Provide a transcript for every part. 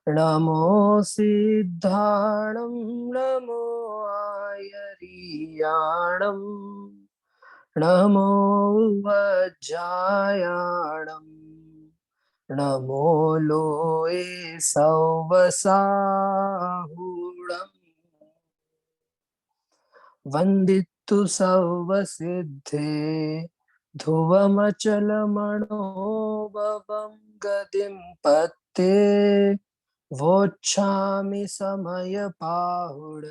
नमो सिद्धाणं नमो आयर्याणं नमो वज्रायाणं नमो लोये सवसाहुणम् वन्दितु सर्वसिद्धे ध्रुवमचलमणोभवं गतिं पत्ते वोच्छामि समयपाहुड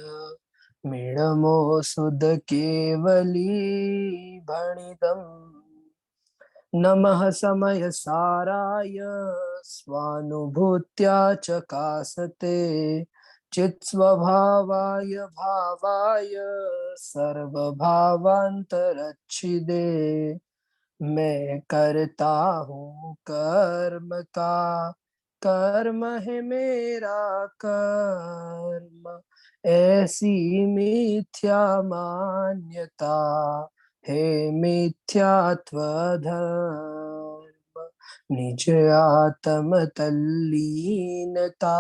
मिडमो सुदकेवली भणितम् नमः समय साराय स्वानुभूत्या चकासते चित् स्वभावाय भावाय सर्वभावांतरच्छिदे मैं करता हूँ कर्म का कर्म है मेरा कर्म ऐसी मिथ्या मान्यता हे मिथ्यात्व धर्म निज आत्म तल्लीनता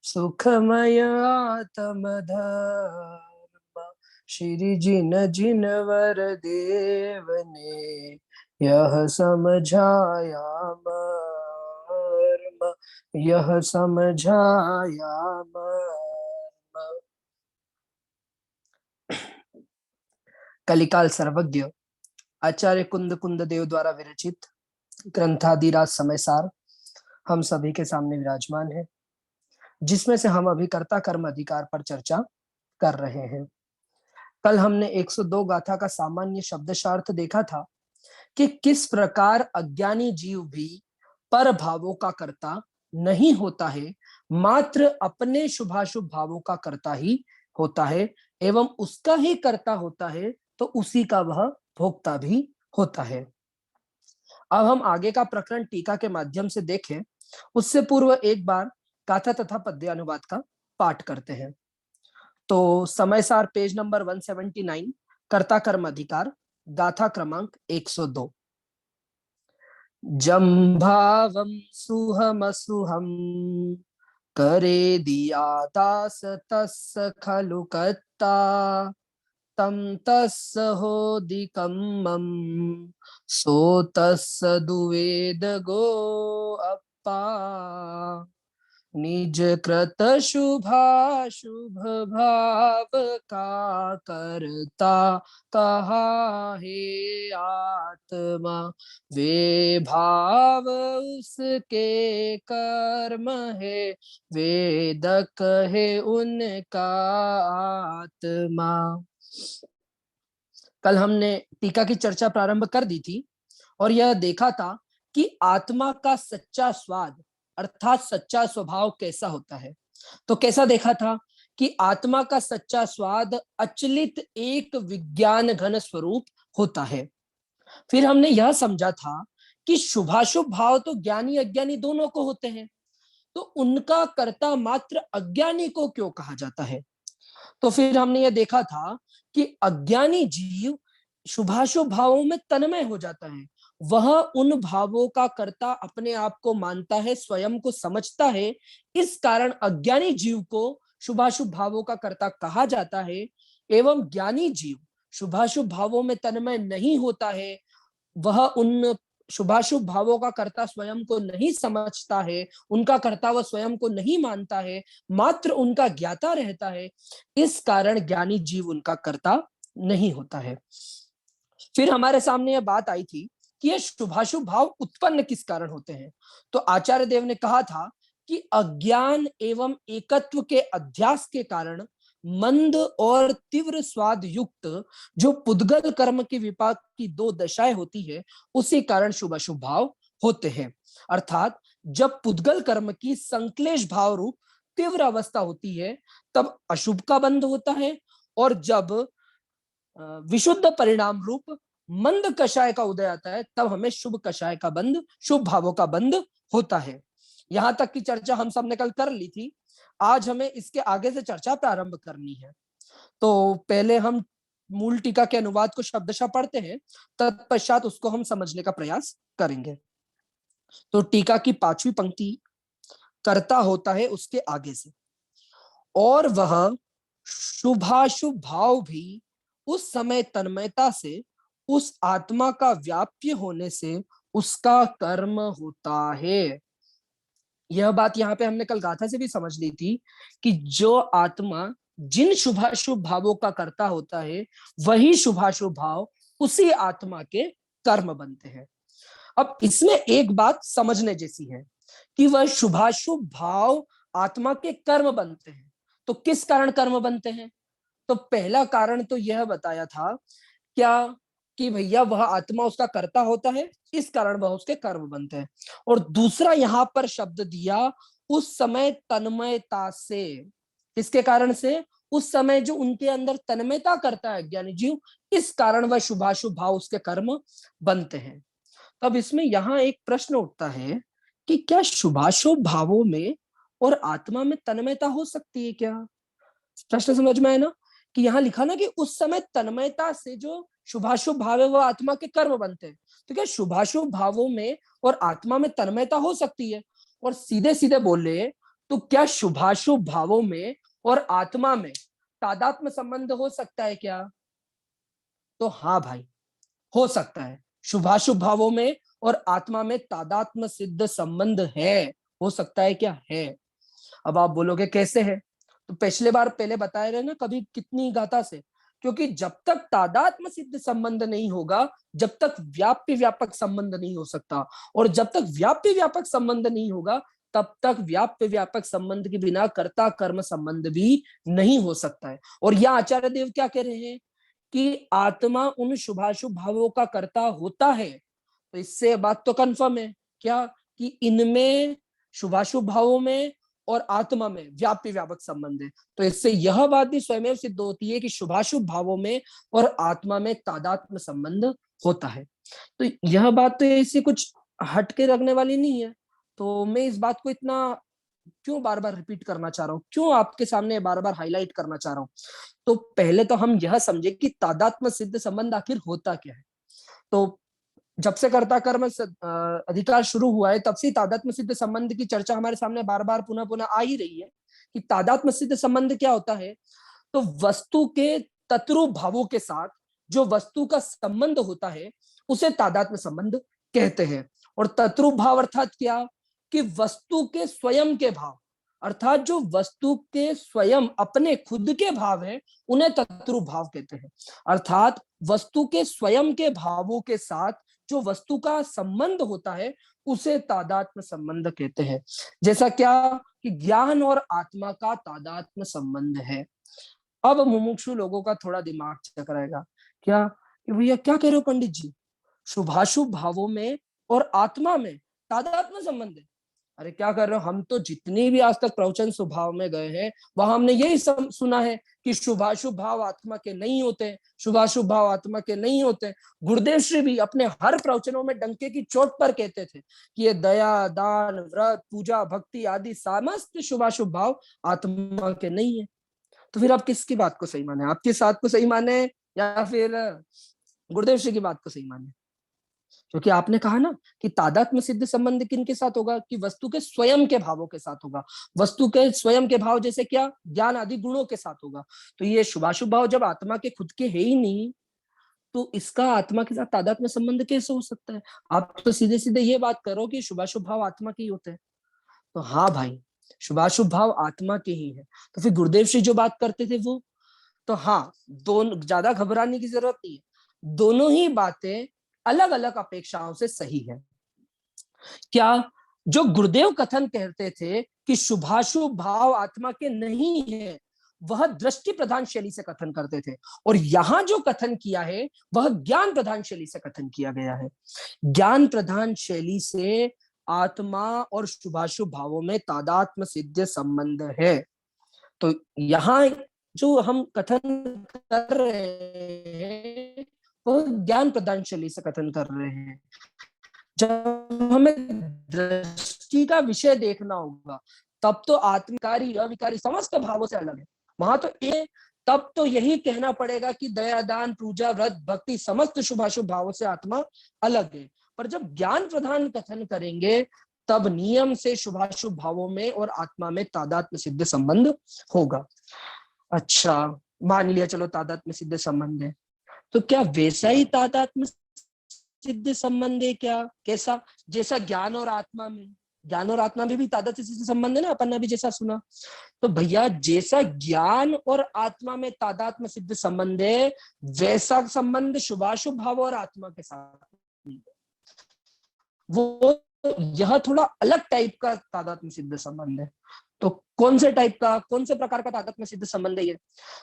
सुखमय आत्म धर्म श्री जिन जिन वर देव ने यह समझाया मर्म यह समझाया मर्म। कलिकाल सर्वज्ञ आचार्य कुंद कुंद देव द्वारा विरचित ग्रंथादिराज समय सार हम सभी के सामने विराजमान है, जिसमें से हम अभी कर्ता कर्म अधिकार पर चर्चा कर रहे हैं। कल हमने 102 गाथा का सामान्य शब्दशार्थ देखा था कि किस प्रकार अज्ञानी जीव भी पर भावों का कर्ता नहीं होता है, मात्र अपने शुभाशुभ भावों का कर्ता ही होता है एवं उसका ही कर्ता होता है, तो उसी का वह भोक्ता भी होता है। अब हम आगे का प्रकरण टीका के माध्यम से देखें, उससे पूर्व एक बार गाथा तथा पद्य अनुवाद का पाठ करते हैं। तो समय सार पेज नंबर 179, कर्ता कर्म अधिकार, गाथा क्रमांक 102। जम्भावं सुहमसुहं करे दिया दास तस्य खलु कत्ता तं तस्य होदिकं मम सो तस्य दुवेद गो अप्पा निज कृत शुभाशुभ भाव का करता कहा हे आत्मा वे भाव उसके कर्म है वेदक है उनका आत्मा। कल हमने टीका की चर्चा प्रारंभ कर दी थी और यह देखा था कि आत्मा का सच्चा स्वाद अर्थात सच्चा स्वभाव कैसा होता है। तो कैसा देखा था कि आत्मा का सच्चा स्वाद अचलित एक विज्ञान घन स्वरूप होता है। फिर हमने यह समझा था कि शुभाशुभ भाव तो ज्ञानी अज्ञानी दोनों को होते हैं, तो उनका कर्ता मात्र अज्ञानी को क्यों कहा जाता है। तो फिर हमने यह देखा था कि अज्ञानी जीव शुभाशुभ भावों में तन्मय हो जाता है, वह उन भावों का कर्ता अपने आप को मानता है, स्वयं को समझता है। इस कारण अज्ञानी जीव को शुभाशुभ भावों का कर्ता कहा जाता है एवं ज्ञानी जीव शुभाशुभ भावों में तन्मय नहीं होता है, वह उन शुभाशुभ भावों का कर्ता स्वयं को नहीं समझता है, उनका कर्ता वह स्वयं को नहीं मानता है, मात्र उनका ज्ञाता रहता है। इस कारण ज्ञानी जीव उनका कर्ता नहीं होता है। फिर हमारे सामने यह बात आई थी कि ये शुभाशुभ भाव उत्पन्न किस कारण होते हैं। तो आचार्य देव ने कहा था कि अज्ञान एवं एकत्व के अध्यास के कारण मंद और तीव्र स्वाद युक्त जो पुद्गल कर्म के विपाक की दो दशाएं होती है, उसी कारण शुभ अशुभ भाव होते हैं। अर्थात जब पुद्गल कर्म की संक्लेश भाव रूप तीव्र अवस्था होती है, तब अशुभ का बंध होता है, और जब विशुद्ध परिणाम रूप मंद कषाय का उदय आता है, तब हमें शुभ कषाय का बंध, शुभ भावों का बंध होता है। यहां तक की चर्चा हम सबने कल कर ली थी। आज हमें इसके आगे से चर्चा प्रारंभ करनी है। तो पहले हम मूल टीका के अनुवाद को शब्दशः पढ़ते हैं, तत्पश्चात उसको हम समझने का प्रयास करेंगे। तो टीका की 5वीं पंक्ति करता होता है उसके आगे से, और वह शुभाशुभ भाव भी उस समय तन्मयता से उस आत्मा का व्याप्य होने से उसका कर्म होता है। यह बात यहाँ पे हमने कल गाथा से भी समझ ली थी कि जो आत्मा जिन शुभाशुभ भावों का करता होता है वही शुभाशुभ भाव उसी आत्मा के कर्म बनते हैं। अब इसमें एक बात समझने जैसी है कि वह शुभाशुभ भाव आत्मा के कर्म बनते हैं। तो किस कारण कर्म बनते हैं? तो पहला कारण तो यह बताया था क्या कि भैया वह आत्मा उसका कर्ता होता है, इस कारण वह उसके कर्म बनते हैं। और दूसरा यहां पर शब्द दिया उस समय तन्मयता से, इसके कारण से उस समय जो उनके अंदर तन्मयता करता है ज्ञानी जीव, इस कारण वह शुभाशुभ भाव उसके कर्म बनते हैं। तब इसमें यहाँ एक प्रश्न उठता है कि क्या शुभाशुभ भावों में और आत्मा में तन्मयता हो सकती है क्या? प्रश्न समझ में आया ना? कि यहाँ लिखा ना कि उस समय तन्मयता से जो शुभाशुभ भाव है वह आत्मा के कर्म बनते हैं। तो क्या शुभाशुभ भावों में और आत्मा में तन्मयता हो सकती है? और सीधे सीधे बोले तो क्या शुभाशुभ भावों में और आत्मा में तादात्म्य संबंध हो सकता है क्या? तो हाँ भाई, हो सकता है। शुभाशुभ भावों में और आत्मा में तादात्म्य सिद्ध संबंध है। हो सकता है क्या? है। अब आप बोलोगे कैसे है? तो पिछले बार पहले बताए रहे ना कभी कितनी गाथा से, क्योंकि जब तक तादात्म्य सिद्ध संबंध नहीं होगा जब तक व्याप्य व्यापक संबंध नहीं हो सकता, और जब तक व्याप्य व्यापक संबंध नहीं होगा तब तक व्याप्य व्यापक संबंध के बिना कर्ता कर्म संबंध भी नहीं हो सकता है। और यह आचार्य देव क्या कह रहे हैं कि आत्मा उन शुभाशुभ भावों का कर्ता होता है। तो इससे बात तो कंफर्म है क्या कि इनमें शुभाशुभ भावों में और आत्मा में व्याप्य व्यापक संबंध है। तो इससे यह बात भी स्वयं सिद्ध होती है कि शुभाशुभ भावों में और आत्मा में तादात्म्य संबंध होता है। तो यह बात तो ऐसे कुछ हटके रखने वाली नहीं है। तो मैं इस बात को इतना क्यों बार बार रिपीट करना चाह रहा हूँ, क्यों आपके सामने बार बार हाईलाइट करना चाह रहा हूँ? तो पहले तो हम यह समझे कि तादात्म्य सिद्ध संबंध आखिर होता क्या है। तो जब से कर्ता कर्म अधिकार शुरू हुआ है तब से तादात्म्य सिद्ध संबंध की चर्चा हमारे सामने बार बार पुनः पुनः आ ही रही है कि तादात्म्य सिद्ध संबंध क्या होता है। तो वस्तु के तत्रूप भावों के साथ जो वस्तु का संबंध होता है उसे तादात्म्य संबंध कहते हैं। और तत्रूप भाव अर्थात क्या कि वस्तु के स्वयं के भाव, अर्थात जो वस्तु के स्वयं अपने खुद के भाव हैं उन्हें तत्रूप भाव कहते हैं। अर्थात वस्तु के स्वयं के भावों के साथ जो वस्तु का संबंध होता है उसे तादात्म्य संबंध कहते हैं। जैसा क्या कि ज्ञान और आत्मा का तादात्म्य संबंध है। अब मुमुक्षु लोगों का थोड़ा दिमाग चकराएगा क्या कि भैया क्या कह रहे हो पंडित जी, शुभाशुभ भावों में और आत्मा में तादात्म्य संबंध है? अरे क्या कर रहे हो, हम तो जितनी भी आज तक प्रवचन स्वभाव में गए हैं वहां हमने यही सुना है कि शुभाशुभ भाव आत्मा के नहीं होते हैं, शुभाशुभ भाव आत्मा के नहीं होते हैं। गुरुदेव श्री भी अपने हर प्रवचनों में डंके की चोट पर कहते थे कि ये दया दान व्रत पूजा भक्ति आदि समस्त शुभाशुभ भाव आत्मा के नहीं है। तो फिर आप किसकी बात को सही माने, आपके साथ को सही माने या फिर गुरुदेव श्री की बात को सही माने? क्योंकि आपने कहा ना कि तादात्म्य सिद्ध संबंध किनके साथ होगा कि वस्तु के स्वयं के भावों के साथ होगा। वस्तु के स्वयं के भाव जैसे क्या ज्ञान आदि गुणों के साथ होगा। तो ये शुभाशुभ भाव जब आत्मा के खुद के है ही नहीं तो इसका आत्मा के साथ तादात्म्य संबंध कैसे हो सकता है? आप तो सीधे सीधे ये बात करो कि शुभाशुभ भाव आत्मा के ही होते हैं। तो हाँ भाई, शुभाशुभ भाव आत्मा के ही है। तो फिर गुरुदेव श्री जो बात करते थे वो, तो हाँ, दोनों ज्यादा घबराने की जरूरत नहीं है, दोनों ही बातें अलग अलग अपेक्षाओं से सही है। क्या जो गुरुदेव कथन कहते थे कि शुभाशुभ भाव आत्मा के नहीं है वह दृष्टि प्रधान शैली से कथन करते थे, और यहां जो कथन किया है वह ज्ञान प्रधान शैली से कथन किया गया है। ज्ञान प्रधान शैली से आत्मा और शुभाशुभ भावों में तादात्म्य सिद्ध संबंध है। तो यहाँ जो हम कथन कर रहे हैं वह ज्ञान प्रदान शैली से कथन कर रहे हैं। जब हमें दृष्टि का विषय देखना होगा तब तो आत्मकारी अविकारी समस्त भावों से अलग है। वहां तो तब तो यही कहना पड़ेगा कि दया दान पूजा व्रत भक्ति समस्त शुभाशुभ भावों से आत्मा अलग है। पर जब ज्ञान प्रधान कथन करेंगे तब नियम से शुभाशुभ भावों में और आत्मा में तादात्म्य सिद्ध संबंध होगा। अच्छा, मान लिया चलो तादात्म्य सिद्ध संबंध है, तो क्या वैसा ही तादात्म्य सिद्ध संबंध है क्या? कैसा? जैसा ज्ञान और आत्मा में, ज्ञान और आत्मा में भी तादात्म्य सिद्ध संबंध है ना, अपन ने अभी जैसा सुना। तो भैया जैसा ज्ञान और आत्मा में तादात्म्य सिद्ध संबंध है, वैसा संबंध शुभाशुभ भाव और आत्मा के साथ नहीं है। वो यह थोड़ा अलग टाइप का तादात्म्य सिद्ध संबंध है। तो कौन से टाइप का, कौन से प्रकार का तादात्म्य सिद्ध संबंध है ये?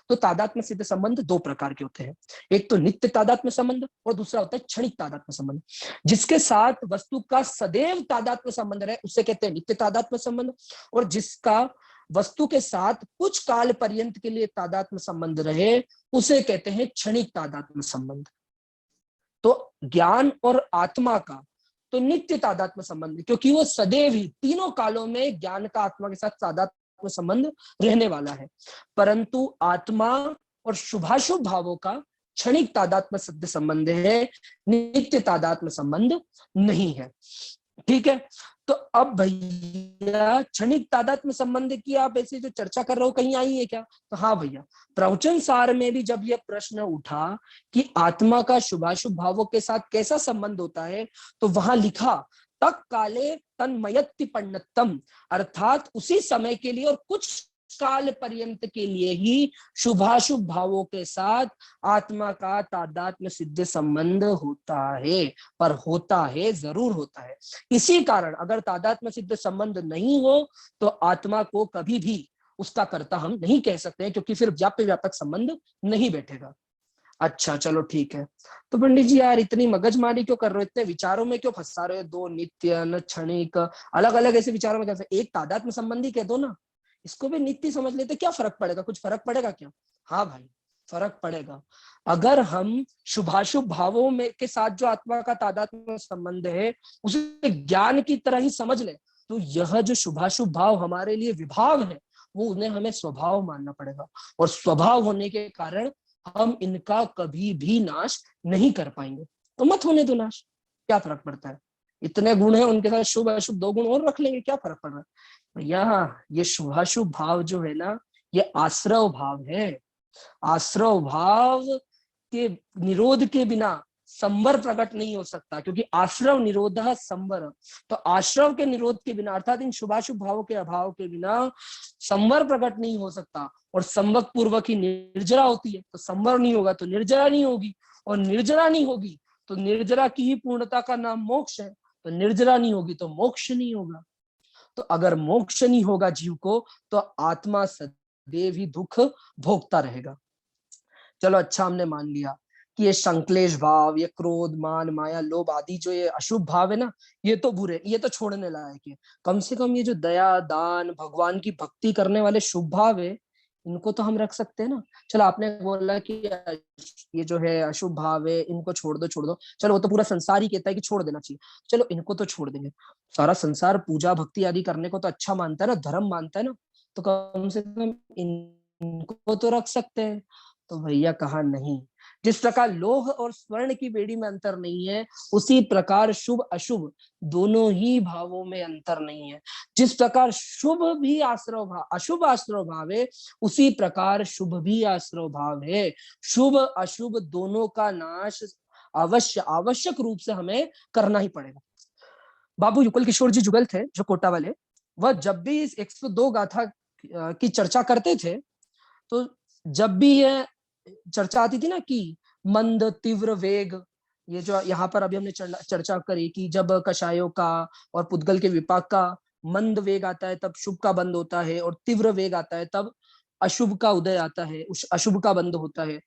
तो तादात्म्य सिद्ध संबंध दो प्रकार के होते हैं। एक तो नित्य तादात्म्य संबंध और दूसरा होता है क्षणिक तादात्म्य संबंध। जिसके साथ वस्तु का सदैव तादात्म्य संबंध रहे उसे कहते हैं नित्य तादात्म्य संबंध, और जिसका वस्तु के साथ कुछ काल पर्यंत के लिए तादात्म्य संबंध रहे उसे कहते हैं क्षणिक तादात्म्य संबंध। तो ज्ञान और आत्मा का तो नित्य तादात्म्य संबंध, क्योंकि वो सदैव ही तीनों कालों में ज्ञान का आत्मा के साथ तादात्म्य संबंध रहने वाला है। परंतु आत्मा और शुभाशुभ भावों का क्षणिक तादात्म्य सिद्ध संबंध है, नित्य तादात्म्य संबंध नहीं है। ठीक है, तो अब भैया क्षणिक तादात्म्य संबंध की आप ऐसे जो चर्चा कर रहे हो कहीं आई है क्या? तो हाँ भैया, प्रवचन सार में भी जब यह प्रश्न उठा कि आत्मा का शुभाशुभ भावों के साथ कैसा संबंध होता है, तो वहां लिखा तक काले तन्मयत्ति पंडितम, अर्थात उसी समय के लिए और कुछ काल पर्यंत के लिए ही शुभाशुभ भावों के साथ आत्मा का तादात्म्य सिद्ध संबंध होता है। पर होता है, जरूर होता है। इसी कारण अगर तादात्म्य सिद्ध संबंध नहीं हो तो आत्मा को कभी भी उसका कर्ता हम नहीं कह सकते हैं, क्योंकि फिर व्याप्य व्यापक संबंध नहीं बैठेगा। अच्छा चलो ठीक है। तो पंडित जी यार इतनी मगजमारी क्यों कर रहे हो, इतने विचारों में क्यों फंसा रहे हो? दो नित्य न क्षणिक अलग अलग ऐसे विचारों में कैसे? एक तादात्म्य संबंधी कह दो ना, इसको भी नित्य समझ लेते, क्या फर्क पड़ेगा? कुछ फर्क पड़ेगा क्या? हाँ भाई फर्क पड़ेगा। अगर हम शुभाशुभ भावों में के साथ जो आत्मा का तादात्म्य संबंध है उसे ज्ञान की तरह ही समझ ले, तो यह जो शुभाशुभ भाव हमारे लिए विभाव है वो उन्हें हमें स्वभाव मानना पड़ेगा, और स्वभाव होने के कारण हम इनका कभी भी नाश नहीं कर पाएंगे। तो मत होने दो नाश, क्या फर्क पड़ता है? इतने गुण है उनके साथ शुभ अशुभ दो गुण और रख लेंगे, क्या फर्क पड़ रहा है? भैया ये शुभाशुभ भाव जो है ना, ये आश्रव भाव है। आश्रव भाव के निरोध के बिना संवर प्रकट नहीं हो सकता, क्योंकि आश्रव निरोधः संवर। तो आश्रव के निरोध के बिना अर्थात इन शुभाशुभ भावों के अभाव के बिना संवर प्रकट नहीं हो सकता, और संवक पूर्वक ही निर्जरा होती है। तो संवर नहीं होगा तो निर्जरा नहीं होगी, और निर्जरा नहीं होगी तो निर्जरा की ही पूर्णता का नाम मोक्ष है। तो निर्जरा नहीं होगी तो मोक्ष नहीं होगा। तो अगर मोक्ष नहीं होगा जीव को, तो आत्मा सदैव ही दुख भोगता रहेगा। चलो अच्छा, हमने मान लिया कि ये संक्लेश भाव, ये क्रोध मान माया लोभ आदि जो ये अशुभ भाव है ना, ये तो बुरे, ये तो छोड़ने लायक है। कम से कम ये जो दया दान भगवान की भक्ति करने वाले शुभ भाव है, इनको तो हम रख सकते हैं ना। चलो आपने बोला कि ये जो है अशुभ भाव है इनको छोड़ दो छोड़ दो, चलो वो तो पूरा संसार ही कहता है कि छोड़ देना चाहिए, चलो इनको तो छोड़ देंगे। सारा संसार पूजा भक्ति आदि करने को तो अच्छा मानता है ना, धर्म मानता है ना, तो कम से कम इनको तो रख सकते हैं। तो भैया कहा नहीं। जिस प्रकार लोह और स्वर्ण की बेड़ी में अंतर नहीं है, उसी प्रकार शुभ अशुभ दोनों ही भावों में अंतर नहीं है। जिस प्रकार शुभ भी आश्रव भाव, अशुभ आश्रव भाव है, उसी प्रकार शुभ भी आश्रव भाव है। शुभ अशुभ दोनों का नाश आवश्यक रूप से हमें करना ही पड़ेगा। बाबू युगल किशोर जी जुगल थे जो कोटा वाले, वह जब भी इस 102 गाथा की चर्चा करते थे, तो जब भी यह चर्चा आती थी ना कि मंद तीव्र वेग, ये जो यहाँ पर अभी हमने चर्चा करी कि जब कषायों का और पुद्गल के विपाक का मंद वेग आता है तब शुभ का बंद होता है, और तीव्र वेग आता है तब अशुभ का उदय आता है, उस अशुभ का बंद होता है।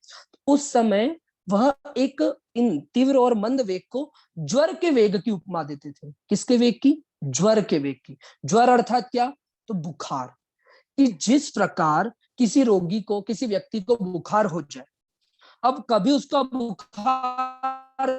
उस समय वह एक इन तीव्र और मंद वेग को ज्वर के वेग की उपमा देते थे। किसके वेग की? ज्वर के वेग की। ज्वर अर्थात क्या? तो बुखार। कि जिस प्रकार किसी रोगी को, किसी व्यक्ति को बुखार हो जाए, अब कभी उसका बुखार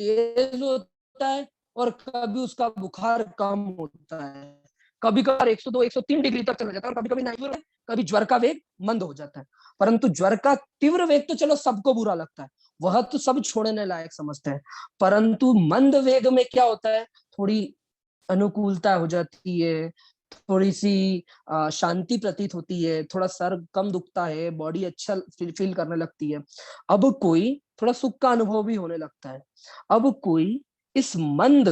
तेज होता है और कभी उसका बुखार कम होता है, कभी कभार 102 103 डिग्री तक चला जाता है, और कभी कभी नहीं, कभी ज्वर का वेग मंद हो जाता है। परंतु ज्वर का तीव्र वेग तो चलो सबको बुरा लगता है, वह तो सब छोड़ने लायक समझते हैं, परंतु मंद वेग में क्या होता है, थोड़ी अनुकूलता हो जाती है, थोड़ी सी शांति प्रतीत होती है, थोड़ा सर कम दुखता है, बॉडी अच्छा फील करने लगती है। अब कोई थोड़ा सुख का अनुभव भी होने लगता है। अब कोई इस मंद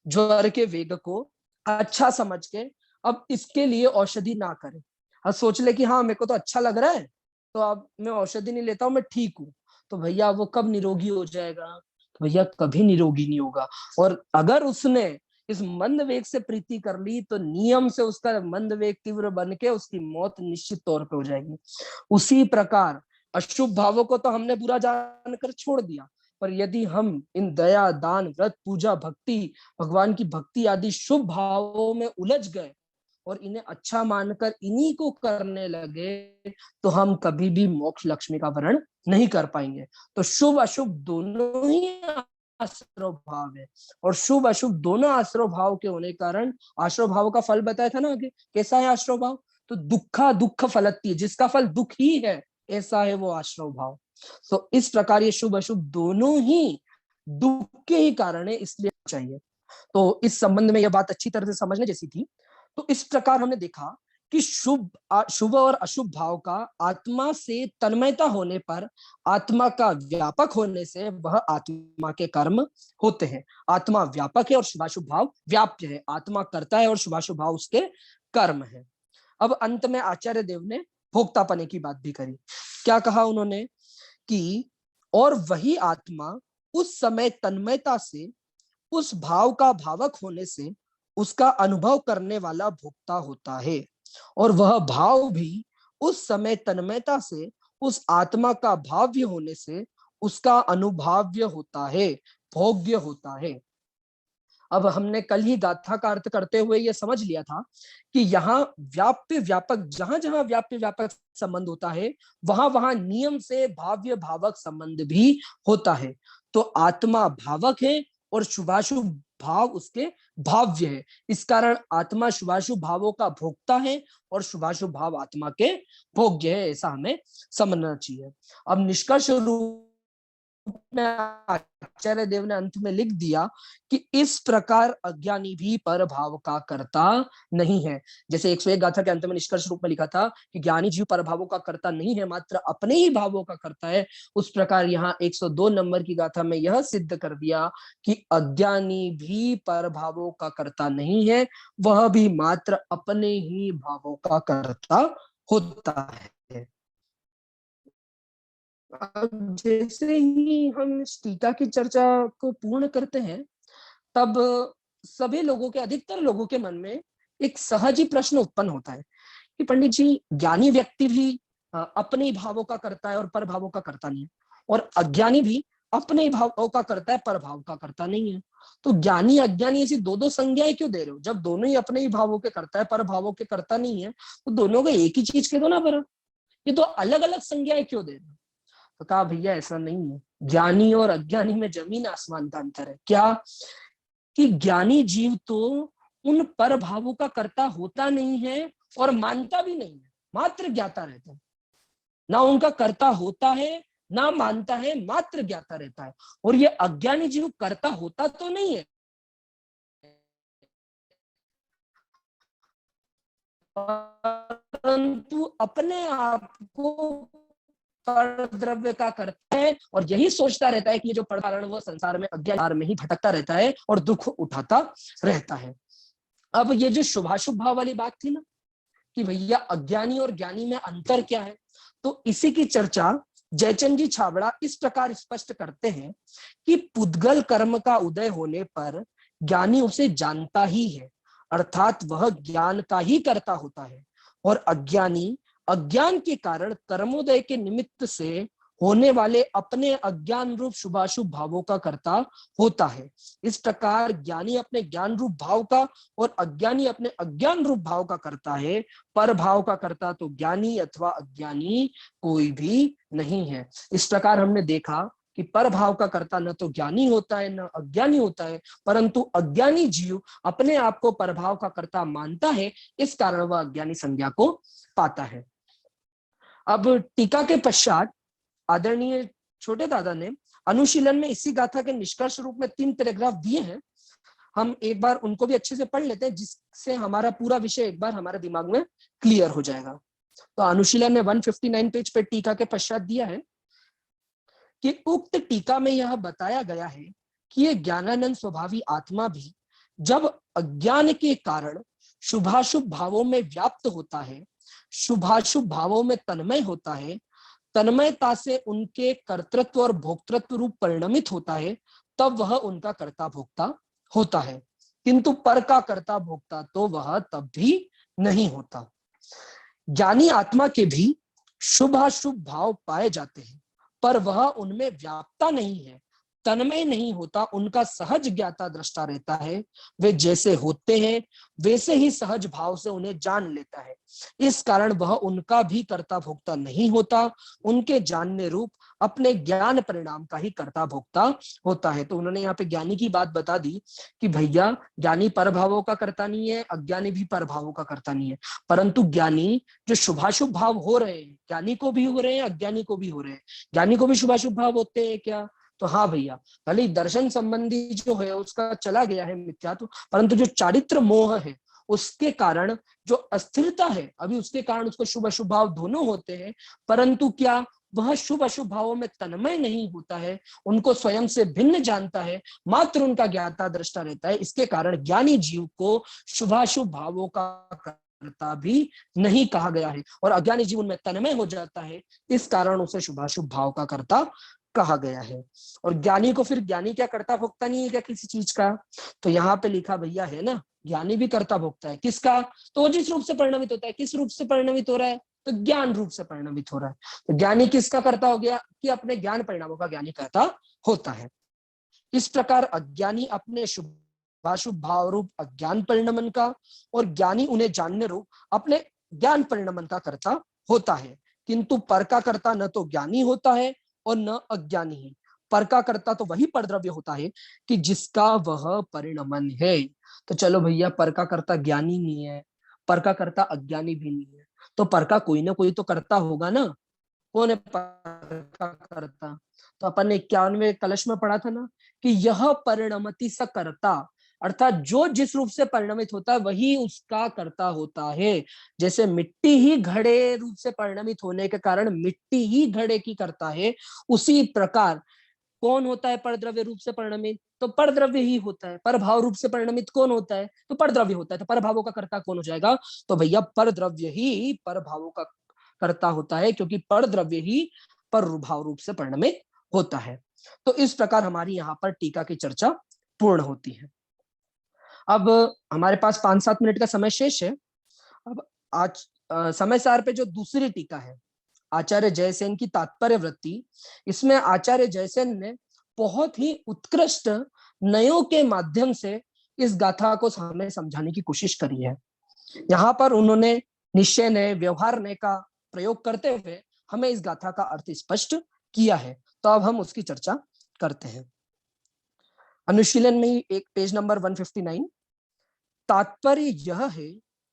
ज्वर के वेग को अच्छा समझ के अब इसके लिए औषधि ना करे, अब सोच ले कि हाँ मेरे को तो अच्छा लग रहा है, तो अब मैं औषधि नहीं लेता हूँ, मैं ठीक हूँ, तो भैया वो कब निरोगी हो जाएगा? तो भैया कभी निरोगी नहीं होगा। और अगर उसने इस मंद वेग से प्रीति कर ली तो नियम से उसका मंद वेग तीव्र बन के उसकी मौत निश्चित तौर पे हो जाएगी। उसी प्रकार अशुभ भावों को तो हमने बुरा जानकर छोड़ दिया, पर यदि हम इन दया दान व्रत पूजा भक्ति भगवान की भक्ति आदि शुभ भावों में उलझ गए और इन्हें अच्छा मानकर इन्हीं को करने लगे, तो हम कभी भी मोक्ष लक्ष्मी का वर्ण नहीं कर पाएंगे। तो शुभ अशुभ दोनों ही आश्रव भाव है, और शुभ अशुभ दोनों आश्रव भाव के होने के कारण आश्रव भाव का फल बताया था ना आगे, कैसा है आश्रव भाव? तो दुखा दुख फलती, जिसका फल दुख ही है, ऐसा है वो आश्रव भाव। तो इस प्रकार ये शुभ अशुभ दोनों ही दुख के ही कारण है, इसलिए चाहिए। तो इस संबंध में यह बात अच्छी तरह से समझने जैसी थी। तो इस प्रकार हमने देखा कि शुभ और अशुभ भाव का आत्मा से तन्मयता होने पर, आत्मा का व्यापक होने से वह आत्मा के कर्म होते हैं। आत्मा व्यापक है और शुभाशुभ भाव व्याप्य है, आत्मा करता है और शुभाशुभ भाव उसके कर्म है। अब अंत में आचार्य देव ने भोक्तापने की बात भी करी। क्या कहा उन्होंने कि और वही आत्मा उस समय तन्मयता से, उस भाव का भावक होने से उसका अनुभव करने वाला भोक्ता होता है, और वह भाव भी उस समय तन्मयता से उस आत्मा का भाव्य होने से उसका अनुभाव्य होता है, भोग्य होता है। अब हमने कल ही गाथा का अर्थ करते हुए यह समझ लिया था कि यहाँ व्याप्य व्यापक, जहां जहां व्याप्य व्यापक संबंध होता है वहां वहां नियम से भाव्य भावक संबंध भी होता है। तो आत्मा भावक है और शुभाशुभ भाव उसके भाव्य है, इस कारण आत्मा शुभाशुभ भावों का भोक्ता है और शुभाशुभ भाव आत्मा के भोग्य है, ऐसा हमें समझना चाहिए। अब निष्कर्ष रूप में आचार्य देव ने अंत में लिख दिया कि इस प्रकार अज्ञानी भी पर भाव का कर्ता नहीं है। जैसे 101 गाथा के अंत में निष्कर्ष रूप में लिखा था कि ज्ञानी जीव पर भावों का कर्ता नहीं है, मात्र अपने ही भावों का कर्ता है, उस प्रकार यहाँ 102 नंबर की गाथा में यह सिद्ध कर दिया कि अज्ञानी भी पर भावों का कर्ता नहीं है, वह भी मात्र अपने ही भावों का कर्ता होता है। अब जैसे ही हम इस टीका की चर्चा को पूर्ण करते हैं, तब सभी लोगों के, अधिकतर लोगों के मन में एक सहज ही प्रश्न उत्पन्न होता है कि पंडित जी, ज्ञानी व्यक्ति भी अपने ही भावों का करता है और पर भावों का करता नहीं है, और अज्ञानी भी अपने ही भावों का करता है, पर भाव का करता नहीं है। तो ज्ञानी अज्ञानी ऐसी दो दो संज्ञाएं क्यों दे रहे हो? जब दोनों ही अपने ही भावों के करता है, पर भावों के करता नहीं है, तो दोनों को एक ही चीज के दो ना, पर ये तो अलग अलग संज्ञाएं क्यों दे रहे हो? तो कहा भैया ऐसा नहीं है, ज्ञानी और अज्ञानी में जमीन आसमान का अंतर है। क्या? कि ज्ञानी जीव तो उन पर भावों का कर्ता होता नहीं है और मानता भी नहीं है, मात्र ज्ञाता रहता है। ना उनका कर्ता होता है ना मानता है, मात्र ज्ञाता रहता है। और ये अज्ञानी जीव कर्ता होता तो नहीं है, परंतु अपने आप को पर द्रव्य का करता है और यही सोचता रहता है कि ये जो कारण वो संसार में अज्ञान में ही भटकता रहता है और दुख उठाता रहता है। अब ये जो शुभाशुभ भाव वाली बात थी ना कि भैया अज्ञानी और ज्ञानी में अंतर क्या है, तो इसी की चर्चा जयचंद जी छाबड़ा इस प्रकार स्पष्ट करते हैं कि पुद्गल कर्म का उदय होने पर ज्ञानी उसे जानता ही है, अर्थात वह ज्ञान का ही कर्ता होता है, और अज्ञानी अज्ञान के कारण कर्मोदय के निमित्त से होने वाले अपने अज्ञान रूप शुभाशुभ भावों का कर्ता होता है। इस प्रकार ज्ञानी अपने ज्ञान रूप भाव का और अज्ञानी अपने अज्ञान रूप भाव का करता है। पर भाव का करता तो ज्ञानी अथवा अज्ञानी कोई भी नहीं है। इस प्रकार हमने देखा कि पर भाव का कर्ता न तो ज्ञानी होता है न अज्ञानी होता है, परंतु अज्ञानी जीव अपने आप को परभाव का कर्ता मानता है, इस कारण वह अज्ञानी संज्ञा को पाता है। अब टीका के पश्चात आदरणीय छोटे दादा ने अनुशीलन में इसी गाथा के निष्कर्ष रूप में 3 पैराग्राफ दिए हैं, हम एक बार उनको भी अच्छे से पढ़ लेते हैं, जिससे हमारा पूरा विषय एक बार हमारे दिमाग में क्लियर हो जाएगा। तो अनुशीलन ने 159 पेज पे टीका के पश्चात दिया है कि उक्त टीका में यह बताया गया है कि ये ज्ञानानंद स्वभावी आत्मा भी जब अज्ञान के कारण शुभाशुभ भावों में व्याप्त होता है, शुभाशुभ भावों में तन्मय होता है, तन्मयता से उनके कर्तृत्व और भोक्तृत्व रूप परिणमित होता है, तब वह उनका कर्ता भोक्ता होता है। किंतु पर का कर्ता भोक्ता तो वह तब भी नहीं होता। ज्ञानी आत्मा के भी शुभाशुभ भाव पाए जाते हैं, पर वह उनमें व्याप्ता नहीं है, तन्मय नहीं होता, उनका सहज ज्ञाता दृष्टा रहता है। वे जैसे होते हैं वैसे ही सहज भाव से उन्हें जान लेता है। इस कारण वह उनका भी कर्ता भोक्ता नहीं होता, उनके जानने रूप अपने ज्ञान परिणाम का ही कर्ता भोक्ता होता है। तो उन्होंने यहाँ पे ज्ञानी की बात बता दी कि भैया ज्ञानी पर भावों का कर्ता नहीं है, अज्ञानी भी पर भावों का कर्ता नहीं है, परंतु ज्ञानी जो शुभाशुभ भाव हो रहे हैं, ज्ञानी को भी हो रहे हैं, अज्ञानी को भी हो रहे हैं। ज्ञानी को भी शुभाशुभ भाव होते हैं क्या? तो हाँ भैया, भले दर्शन संबंधी जो है उसका चला गया है मिथ्यात्व, परंतु जो चारित्र मोह है उसके कारण जो अस्थिरता है, अभी उसके कारण उसको शुभ अशुभ भाव दोनों होते हैं, परंतु क्या वह शुभ अशुभ भावों में तन्मय नहीं होता है, उनको स्वयं से भिन्न जानता है, मात्र उनका ज्ञाता दृष्टा रहता है। इसके कारण ज्ञानी जीव को शुभाशुभ भावों का कर्ता भी नहीं कहा गया है, और अज्ञानी जीव उनमें तन्मय हो जाता है, इस कारण उसे शुभाशुभ भाव का कर्ता कहा गया है। और ज्ञानी को फिर ज्ञानी क्या कर्ता भोक्ता नहीं है क्या किसी चीज का? तो यहाँ पे लिखा भैया है ना, ज्ञानी भी कर्ता भोक्ता है। किसका? तो वो जिस रूप से परिणमित होता है। किस रूप से परिणमित हो रहा है? तो ज्ञान रूप से परिणमित हो रहा है। तो ज्ञानी किसका कर्ता हो गया? कि अपने ज्ञान परिणामों का ज्ञानी कर्ता होता है। इस प्रकार अज्ञानी अपने शुभाशुभ भाव रूप अज्ञान परिणमन का और ज्ञानी उन्हें जानने रूप अपने ज्ञान परिणमन का कर्ता होता है। किंतु पर का कर्ता न तो ज्ञानी होता है और न अज्ञानी ही। पर का कर्ता तो वही परद्रव्य होता है कि जिसका वह परिणमन है। तो चलो भैया, पर का कर्ता ज्ञानी नहीं है, पर का कर्ता अज्ञानी भी नहीं है, तो पर का कोई ना कोई तो कर्ता होगा ना। कौन है पर का कर्ता? तो अपन ने 91वें कलश में पढ़ा था ना कि यह परिणमति स कर्ता, अर्थात जो जिस रूप से परिणमित होता है वही उसका कर्ता होता है। जैसे मिट्टी ही घड़े रूप से परिणमित होने के कारण मिट्टी ही घड़े की करता है, उसी प्रकार कौन होता है परद्रव्य रूप से परिणमित? तो परद्रव्य ही होता है। पर भाव रूप से परिणमित कौन होता है? तो परद्रव्य होता है। तो पर भावों का कर्ता कौन हो जाएगा? तो भैया परद्रव्य ही पर भावों का कर्ता होता है, क्योंकि परद्रव्य ही पर भाव रूप से परिणमित होता है। तो इस प्रकार हमारी यहाँ पर टीका की चर्चा पूर्ण होती है। अब हमारे पास 5-7 मिनट का समय शेष है। अब आज समय सार पे जो दूसरी टीका है आचार्य जयसेन की तात्पर्य वृत्ति, इसमें आचार्य जयसेन ने बहुत ही उत्कृष्ट नयों के माध्यम से इस गाथा को हमें समझाने की कोशिश करी है। यहाँ पर उन्होंने निश्चय नय, व्यवहार नय का प्रयोग करते हुए हमें इस गाथा का अर्थ स्पष्ट किया है। तो अब हम उसकी चर्चा करते हैं। अनुशीलन में ही एक पेज नंबर 159, तात्पर्य यह है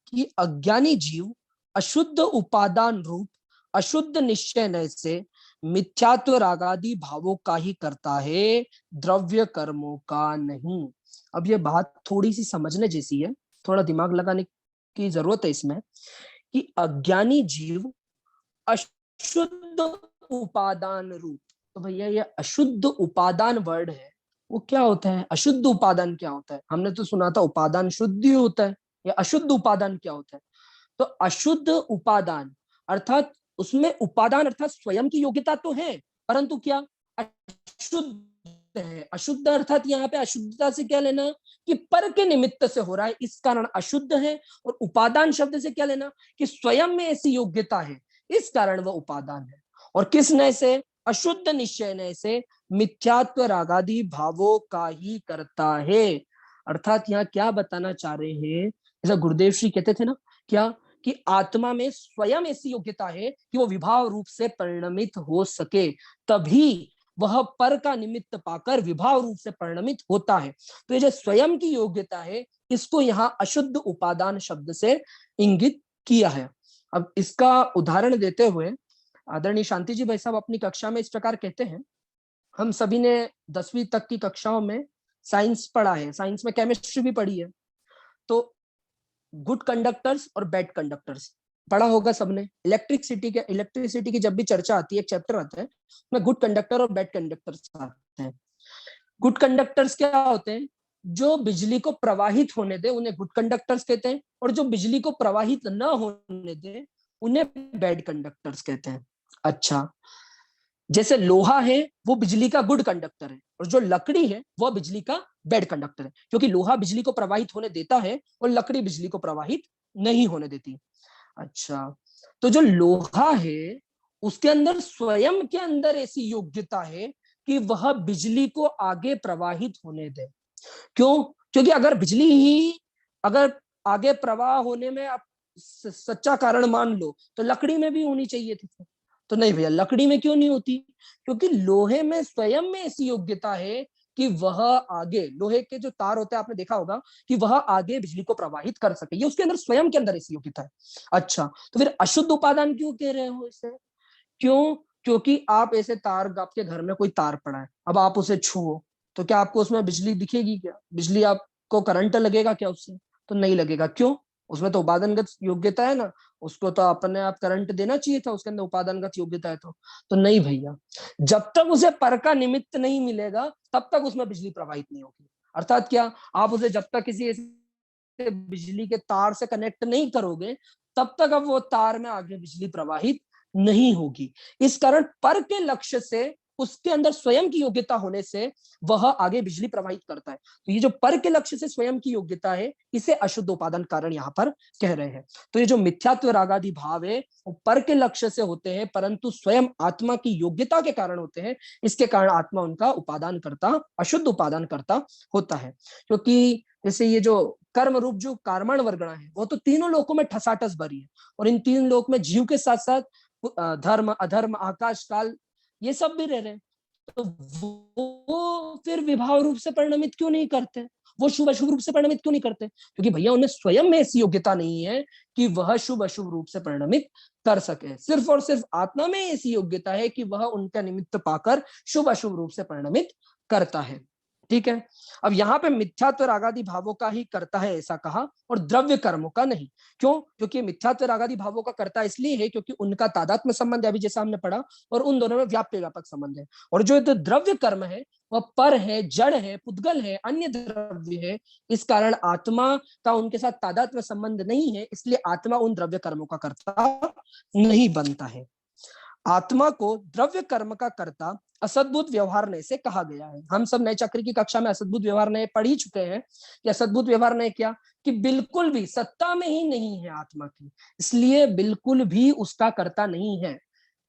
कि अज्ञानी जीव अशुद्ध उपादान रूप अशुद्ध निश्चय नय से मिथ्यात्व रागादि भावों का ही करता है, द्रव्य कर्मों का नहीं। अब ये बात थोड़ी सी समझने जैसी है, थोड़ा दिमाग लगाने की जरूरत है इसमें, कि अज्ञानी जीव अशुद्ध उपादान रूप, तो भैया ये अशुद्ध उपादान वर्ड है, वो क्या होता है? अशुद्ध उपादान क्या होता है? हमने तो सुना था उपादान शुद्ध ही होता है, या अशुद्ध उपादान क्या होता है? तो अशुद्ध उपादान अर्थात उसमें उपादान अर्थात स्वयं की योग्यता तो है, परंतु क्या अशुद्ध है। अशुद्ध अर्थात यहाँ पे अशुद्धता से क्या लेना कि पर के निमित्त से हो रहा है, इस कारण अशुद्ध है। और उपादान शब्द से क्या लेना कि स्वयं में ऐसी योग्यता है, इस कारण वह उपादान है। और किस नय से? अशुद्ध निश्चय नय से मिथ्यात्व रागादि भावों का ही करता है। अर्थात यहाँ क्या बताना चाह रहे हैं, जैसा गुरुदेव श्री कहते थे ना, क्या कि आत्मा में स्वयं ऐसी योग्यता है कि वो विभाव रूप से परिणमित हो सके, तभी वह पर का निमित्त पाकर विभाव रूप से परिणमित होता है। तो ये जो स्वयं की योग्यता है, इसको यहाँ अशुद्ध उपादान शब्द से इंगित किया है। अब इसका उदाहरण देते हुए आदरणीय शांति जी भाई साहब अपनी कक्षा में इस प्रकार कहते हैं हम सभी ने 10वीं तक की कक्षाओं में साइंस पढ़ा है, साइंस में केमिस्ट्री भी पढ़ी है। तो गुड कंडक्टर्स और बैड कंडक्टर्स पढ़ा होगा सबने। इलेक्ट्रिसिटी की जब भी चर्चा आती है, एक चैप्टर आता है उसमें गुड कंडक्टर और बैड कंडक्टर्स आते हैं। गुड कंडक्टर्स क्या होते हैं? जो बिजली को प्रवाहित होने दे उन्हें गुड कंडक्टर्स कहते हैं, और जो बिजली को प्रवाहित न होने दे उन्हें बैड कंडक्टर्स कहते हैं। अच्छा, जैसे लोहा है वो बिजली का गुड कंडक्टर है, और जो लकड़ी है वो बिजली का बैड कंडक्टर है, क्योंकि लोहा बिजली को प्रवाहित होने देता है और लकड़ी बिजली को प्रवाहित नहीं होने देती। अच्छा, तो जो लोहा है उसके अंदर स्वयं के अंदर ऐसी योग्यता है कि वह बिजली को आगे प्रवाहित होने दे। क्यों? क्योंकि अगर बिजली ही अगर आगे प्रवाह होने में आप सच्चा कारण मान लो तो लकड़ी में भी होनी चाहिए थी। तो नहीं भैया, लकड़ी में क्यों नहीं होती? क्योंकि लोहे में स्वयं में ऐसी योग्यता है कि वह आगे, लोहे के जो तार होते हैं आपने देखा होगा कि वह आगे बिजली को प्रवाहित कर सके, ये उसके अंदर स्वयं के अंदर ऐसी योग्यता है। अच्छा, तो फिर अशुद्ध उपादान क्यों कह रहे हो इसे? क्यों? क्योंकि आप ऐसे तार, आपके घर में कोई तार पड़ा है, अब आप उसे छुओ तो क्या आपको उसमें बिजली दिखेगी? क्या बिजली आपको करंट लगेगा क्या उससे? तो नहीं लगेगा। क्यों? उसमें तो उपादानगत योग्यता है ना, उसको तो अपने आप करंट देना चाहिए था, उसके अंदर उपादानगत योग्यता है। तो नहीं भैया, जब तक उसे पर का निमित्त नहीं मिलेगा तब तक उसमें बिजली प्रवाहित नहीं होगी। अर्थात क्या, आप उसे जब तक किसी ऐसे बिजली के तार से कनेक्ट नहीं करोगे तब तक अब वो तार में आगे बिजली प्रवाहित नहीं होगी। इस कारण पर के लक्ष्य से उसके अंदर स्वयं की योग्यता होने से वह आगे बिजली प्रवाहित करता है। तो ये जो पर के लक्ष्य से स्वयं की योग्यता है, इसे अशुद्ध उपादान कारण यहाँ पर कह रहे हैं। तो ये जो मिथ्यात्व रागादि भाव है वो पर के लक्ष्य से होते हैं, परंतु स्वयं आत्मा की योग्यता के कारण होते हैं। इसके कारण आत्मा उनका उपादान करता, अशुद्ध उपादान करता होता है। क्योंकि जैसे ये जो कर्म रूप जो कार्मण वर्गणा है वो तो तीनों लोकों में ठसाठस भरी है, और इन तीन लोक में जीव के साथ साथ धर्म, अधर्म, आकाश, काल, ये सब भी रह रहे हैं। तो वो फिर विभाव रूप से परिणमित क्यों नहीं करते? वो शुभ अशुभ रूप से परिणमित क्यों नहीं करते? क्योंकि भैया उन्हें स्वयं में ऐसी योग्यता नहीं है कि वह शुभ अशुभ रूप से परिणमित कर सके। सिर्फ और सिर्फ आत्मा में ऐसी योग्यता है कि वह उनका निमित्त पाकर शुभ अशुभ रूप से परिणमित करता है। ठीक है। अब यहाँ पे मिथ्यात्व रागादि भावों का ही करता है ऐसा कहा, और द्रव्य कर्मों का नहीं। क्यों? क्योंकि मिथ्यात्व रागादि भावों का करता इसलिए है क्योंकि उनका तादात्म्य संबंध है, अभी जैसा हमने पढ़ा, और उन दोनों में व्याप्य व्यापक संबंध है। और जो द्रव्य कर्म है वह पर है, जड़ है, पुद्गल है, अन्य द्रव्य है। इस कारण आत्मा का उनके साथ तादात्म्य संबंध नहीं है, इसलिए आत्मा उन द्रव्य कर्मों का कर्ता नहीं बनता है। आत्मा को द्रव्य कर्म का कर्ता असद्भुत व्यवहार नय से कहा गया है। हम सब नए चक्र की कक्षा में असद्भुत व्यवहार नय पढ़ ही चुके हैं कि असद्भुत व्यवहार नय क्या, कि बिल्कुल भी सत्ता में ही नहीं है आत्मा की, इसलिए बिल्कुल भी उसका कर्ता नहीं है।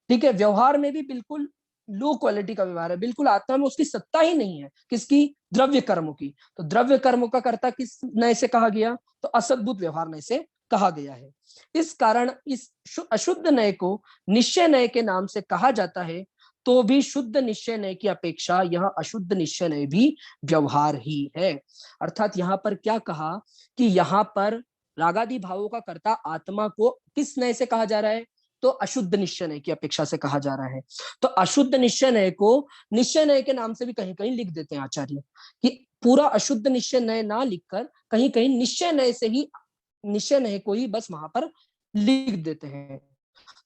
ठीक है, व्यवहार में भी बिल्कुल लो क्वालिटी का व्यवहार है, बिल्कुल आत्मा में उसकी सत्ता ही नहीं है। किसकी? द्रव्य कर्मों की। तो द्रव्य कर्मों का कर्ता किस नय से कहा गया? तो असद्भुत व्यवहार नय से कहा गया है। इस कारण इस अशुद्ध नय को निश्चय नय के नाम से कहा जाता है, तो भी शुद्ध निश्चय नय की अपेक्षा यह अशुद्ध निश्चय नय भी व्यवहार ही है। अर्थात यहाँ पर क्या कहा कि यहाँ पर रागादि भावों का कर्ता आत्मा को किस नय से कहा जा रहा है? तो अशुद्ध निश्चय नय की अपेक्षा से कहा जा रहा है। तो अशुद्ध निश्चय नय को निश्चय नय के नाम से भी कहीं कहीं लिख देते हैं आचार्य, कि पूरा अशुद्ध निश्चय नय ना लिखकर कहीं कहीं निश्चय नय से ही, निश्चय नय को ही बस वहां पर लिख देते हैं।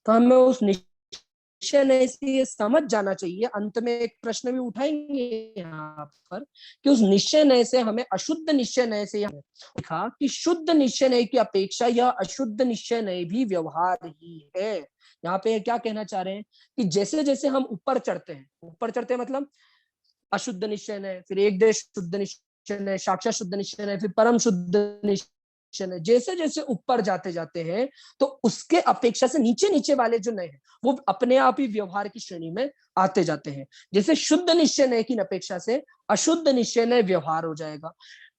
तो हमें उस निश्चय नय से ये समझ जाना चाहिए, अंत में एक प्रश्न भी उठाएंगे यहाँ पर, कि उस निश्चय नय से हमें अशुद्ध निश्चय नय से लिखा कि शुद्ध निश्चय नय की अपेक्षा यह अशुद्ध निश्चय नय भी व्यवहार ही है। यहाँ पे क्या कहना चाह रहे हैं कि जैसे जैसे हम ऊपर चढ़ते हैं, ऊपर चढ़ते हैं मतलब अशुद्ध निश्चय नय, फिर एक देश शुद्ध निश्चय नय, साक्षात शुद्ध निश्चय नय, फिर परम शुद्ध निश्चय नय, जैसे जैसे ऊपर जाते जाते हैं तो उसके अपेक्षा से नीचे नीचे वाले जो नय है वो अपने आप ही व्यवहार की श्रेणी में आते जाते हैं। जैसे शुद्ध निश्चय नय की अपेक्षा से अशुद्ध निश्चय नय व्यवहार हो जाएगा,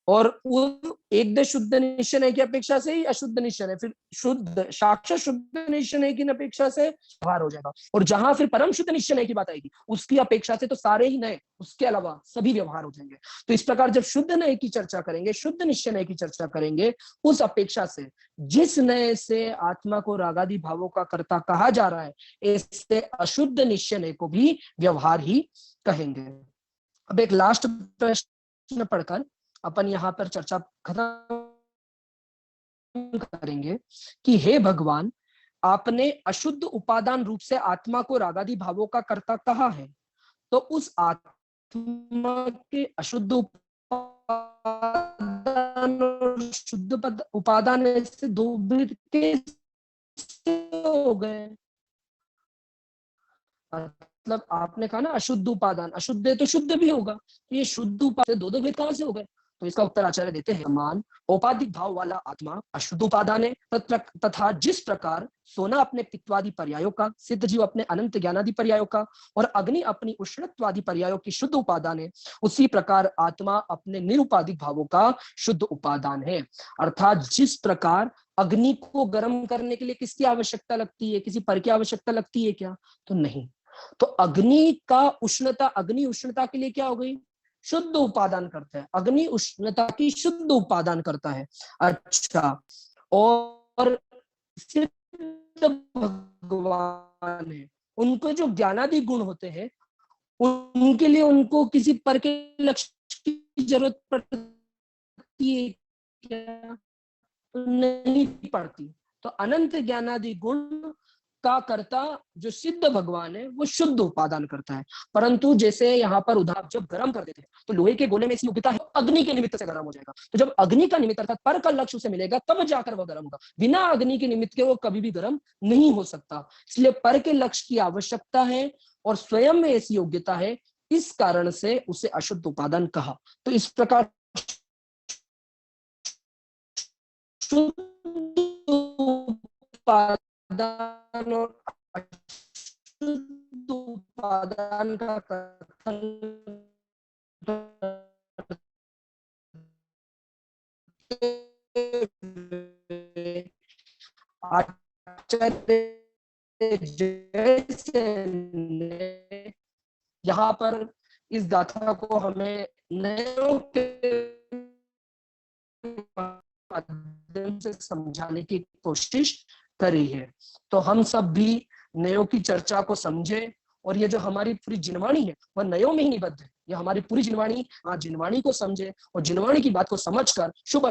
और वो एकदम शुद्ध निश्चय नहीं की अपेक्षा से ही अशुद्ध निश्चय है, फिर शुद्ध साक्षात शुद्ध निश्चय नहीं की अपेक्षा से व्यवहार हो जाएगा। और जहां फिर परम शुद्ध निश्चय नहीं की बात आएगी, उसकी अपेक्षा से तो सारे ही नए, उसके अलावा सभी व्यवहार हो जाएंगे। तो इस प्रकार जब शुद्ध नए की चर्चा करेंगे, शुद्ध निश्चय नए की चर्चा करेंगे, उस अपेक्षा से जिस नए से आत्मा को रागादि भावों का कर्ता कहा जा रहा है, इससे अशुद्ध निश्चय नए को भी व्यवहार ही कहेंगे। अब एक लास्ट प्रश्न पढ़कर अपन यहाँ पर चर्चा खत्म करेंगे कि हे भगवान, आपने अशुद्ध उपादान रूप से आत्मा को रागादि भावों का कर्ता कहा है, तो उस आत्मा के अशुद्ध उपादान और शुद्ध उपादान से दो भेद कैसे हो गए? मतलब आपने कहा ना अशुद्ध उपादान, अशुद्ध है तो शुद्ध भी होगा, तो ये शुद्ध उपादान दो भेद कहां से हो गए? तो इसका उत्तर आचार्य देते हैं, मान औपाधिक भाव वाला आत्मा अशुद्ध उपादान है, तथा जिस प्रकार सोना अपने पित्वादि पर्यायों का, सिद्ध जीव अपने अनंत ज्ञानादि पर्यायों का और अग्नि अपनी उष्णत्वादि पर्यायों की शुद्ध उपादान है, उसी प्रकार आत्मा अपने निरुपाधिक भावों का शुद्ध उपादान है। अर्थात जिस प्रकार अग्नि को गर्म करने के लिए किसकी आवश्यकता लगती है? किसी पर की आवश्यकता लगती है क्या? तो नहीं। तो अग्नि का उष्णता, अग्नि उष्णता के लिए क्या हो गई? शुद्ध उपादान करता है, अग्नि उष्णता की शुद्ध उपादान करता है। अच्छा, और सिद्ध भगवान है, उनको जो ज्ञानादि गुण होते हैं, उनके लिए उनको किसी पर के लक्ष्य की जरूरत पड़ती है क्या? तो नहीं पड़ती। तो अनंत ज्ञानादि गुण का कर्ता जो सिद्ध भगवान है, वो शुद्ध उपादान करता है। परंतु जैसे यहाँ पर उदाहरण, जब गर्म कर देते हैं तो लोहे के गोले में ऐसी योग्यता है, अग्नि के निमित्त से गर्म हो जाएगा। तो जब अग्नि का निमित्त अर्थात पर का लक्ष्य उसे मिलेगा, तब जाकर वह गर्म होगा। बिना अग्नि के निमित्त के वो कभी भी गर्म नहीं हो सकता। इसलिए पर के लक्ष्य की आवश्यकता है और स्वयं में ऐसी योग्यता है, इस कारण से उसे अशुद्ध उपादान कहा। तो इस प्रकार उपादान और अशुद्ध उपादान का कथन आचार्य यहाँ पर इस गाथा को हमें नयों के माध्यम से समझाने की कोशिश करी है। तो हम सब भी नयों की चर्चा को समझे, और ये जो हमारी पूरी जिनवाणी है वह नयों में ही निबद्ध है। ये हमारी पूरी जिनवाणी, जिनवाणी को समझे और जिनवाणी की बात को समझकर शुभ